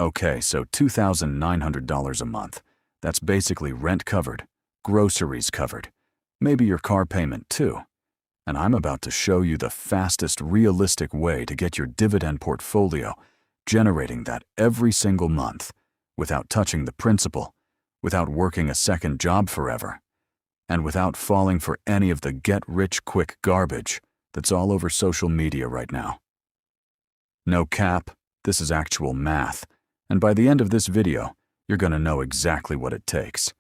Okay, so $2,900 a month. That's basically rent covered, groceries covered, maybe your car payment too. And I'm about to show you the fastest realistic way to get your dividend portfolio generating that every single month without touching the principal, without working a second job forever, and without falling for any of the get-rich-quick garbage that's all over social media right now. No cap, this is actual math, and by the end of this video, you're gonna know exactly what it takes.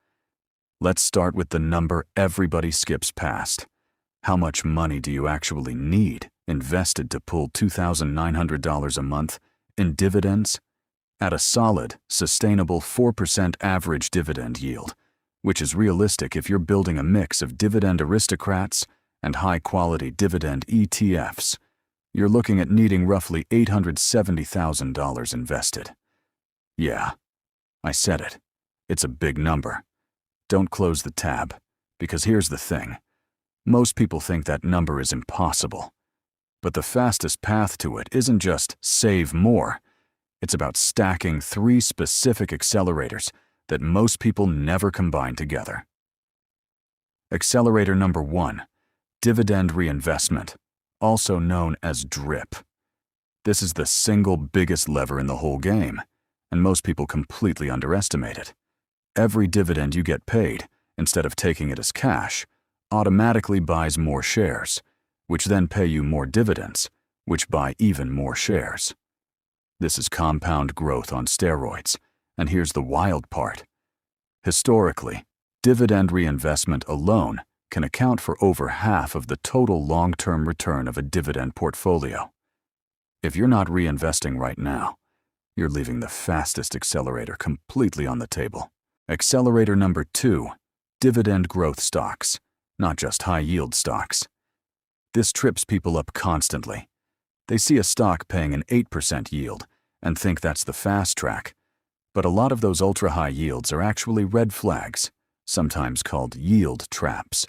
Let's start with the number everybody skips past. How much money do you actually need invested to pull $2,900 a month in dividends at a solid, sustainable 4% average dividend yield, which is realistic if you're building a mix of dividend aristocrats and high-quality dividend ETFs? You're looking at needing roughly $870,000 invested. Yeah, I said it. It's a big number. Don't close the tab, because here's the thing. Most people think that number is impossible. But the fastest path to it isn't just save more. It's about stacking 3 specific accelerators that most people never combine together. Accelerator number 1, dividend reinvestment, also known as DRIP. This is the single biggest lever in the whole game, and most people completely underestimate it. Every dividend you get paid, instead of taking it as cash, automatically buys more shares, which then pay you more dividends, which buy even more shares. This is compound growth on steroids, and here's the wild part. Historically, dividend reinvestment alone can account for over half of the total long-term return of a dividend portfolio. If you're not reinvesting right now, you're leaving the fastest accelerator completely on the table. Accelerator number 2, dividend growth stocks, not just high-yield stocks. This trips people up constantly. They see a stock paying an 8% yield and think that's the fast track, but a lot of those ultra-high yields are actually red flags, sometimes called yield traps,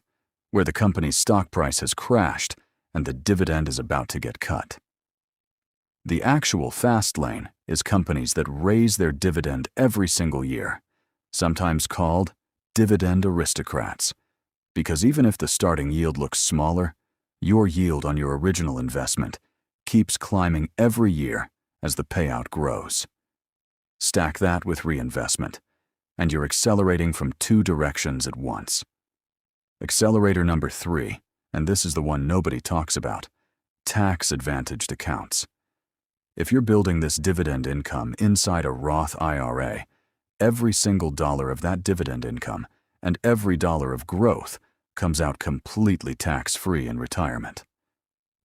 where the company's stock price has crashed and the dividend is about to get cut. The actual fast lane is companies that raise their dividend every single year, sometimes called dividend aristocrats, because even if the starting yield looks smaller, your yield on your original investment keeps climbing every year as the payout grows. Stack that with reinvestment, and you're accelerating from 2 directions at once. Accelerator number 3, and this is the one nobody talks about, tax-advantaged accounts. If you're building this dividend income inside a Roth IRA, every single dollar of that dividend income and every dollar of growth comes out completely tax-free in retirement.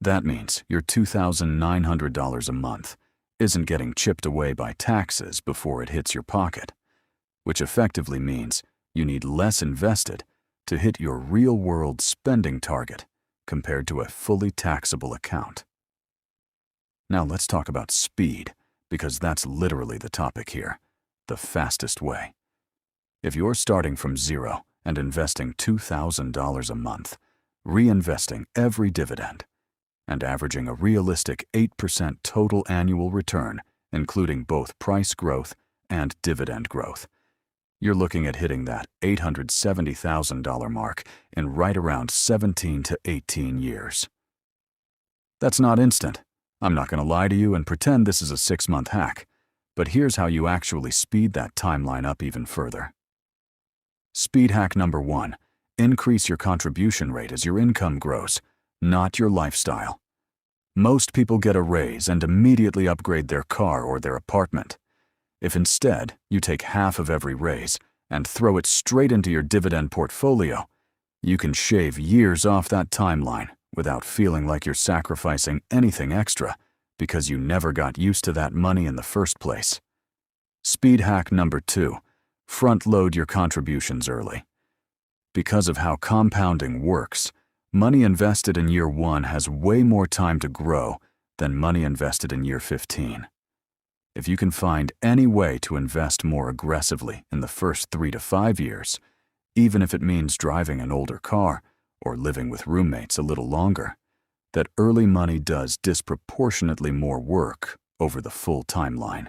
That means your $2,900 a month isn't getting chipped away by taxes before it hits your pocket, which effectively means you need less invested to hit your real-world spending target compared to a fully taxable account. Now let's talk about speed, because that's literally the topic here, the fastest way. If you're starting from zero and investing $2,000 a month, reinvesting every dividend, and averaging a realistic 8% total annual return, including both price growth and dividend growth, you're looking at hitting that $870,000 mark in right around 17 to 18 years. That's not instant. I'm not going to lie to you and pretend this is a 6-month hack, but here's how you actually speed that timeline up even further. Speed hack number 1, increase your contribution rate as your income grows, not your lifestyle. Most people get a raise and immediately upgrade their car or their apartment. If instead you take half of every raise and throw it straight into your dividend portfolio, you can shave years off that timeline without feeling like you're sacrificing anything extra because you never got used to that money in the first place. Speed hack number 2, front-load your contributions early. Because of how compounding works, money invested in year 1 has way more time to grow than money invested in year 15. If you can find any way to invest more aggressively in the first 3 to 5 years, even if it means driving an older car or living with roommates a little longer, that early money does disproportionately more work over the full timeline.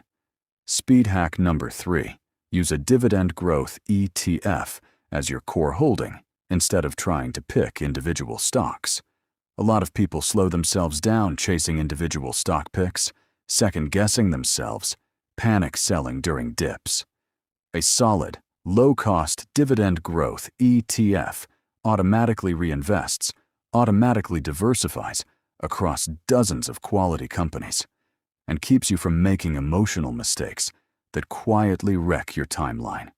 Speed hack number 3. Use a dividend growth ETF as your core holding instead of trying to pick individual stocks. A lot of people slow themselves down chasing individual stock picks, second-guessing themselves, panic selling during dips. A solid, low-cost dividend growth ETF automatically reinvests, automatically diversifies across dozens of quality companies, and keeps you from making emotional mistakes that quietly wreck your timeline.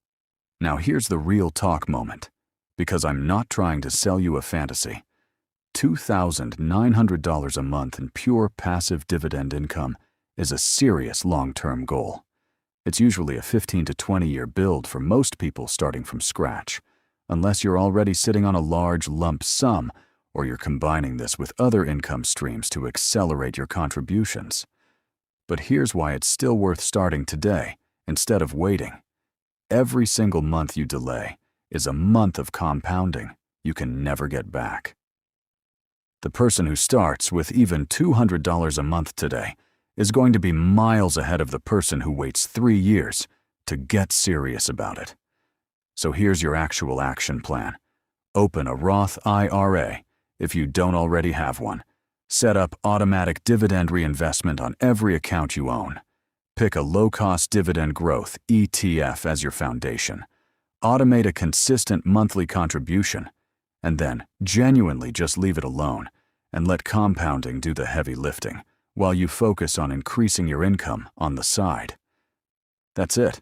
Now here's the real talk moment, because I'm not trying to sell you a fantasy. $2,900 a month in pure passive dividend income is a serious long-term goal. It's usually a 15 to 20-year build for most people starting from scratch, unless you're already sitting on a large lump sum or you're combining this with other income streams to accelerate your contributions. But here's why it's still worth starting today instead of waiting. Every single month you delay is a month of compounding you can never get back. The person who starts with even $200 a month today is going to be miles ahead of the person who waits 3 years to get serious about it. So here's your actual action plan. Open a Roth IRA if you don't already have one. Set up automatic dividend reinvestment on every account you own. Pick a low-cost dividend growth ETF as your foundation. Automate a consistent monthly contribution, and then genuinely just leave it alone and let compounding do the heavy lifting while you focus on increasing your income on the side. That's it.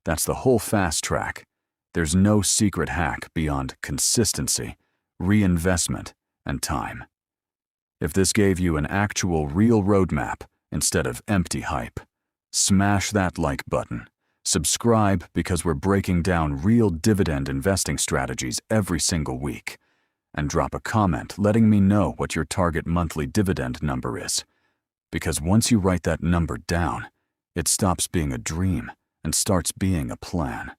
That's the whole fast track. There's no secret hack beyond consistency, reinvestment, and time. If this gave you an actual real roadmap instead of empty hype, smash that like button. Subscribe because we're breaking down real dividend investing strategies every single week. And drop a comment letting me know what your target monthly dividend number is. Because once you write that number down, it stops being a dream and starts being a plan.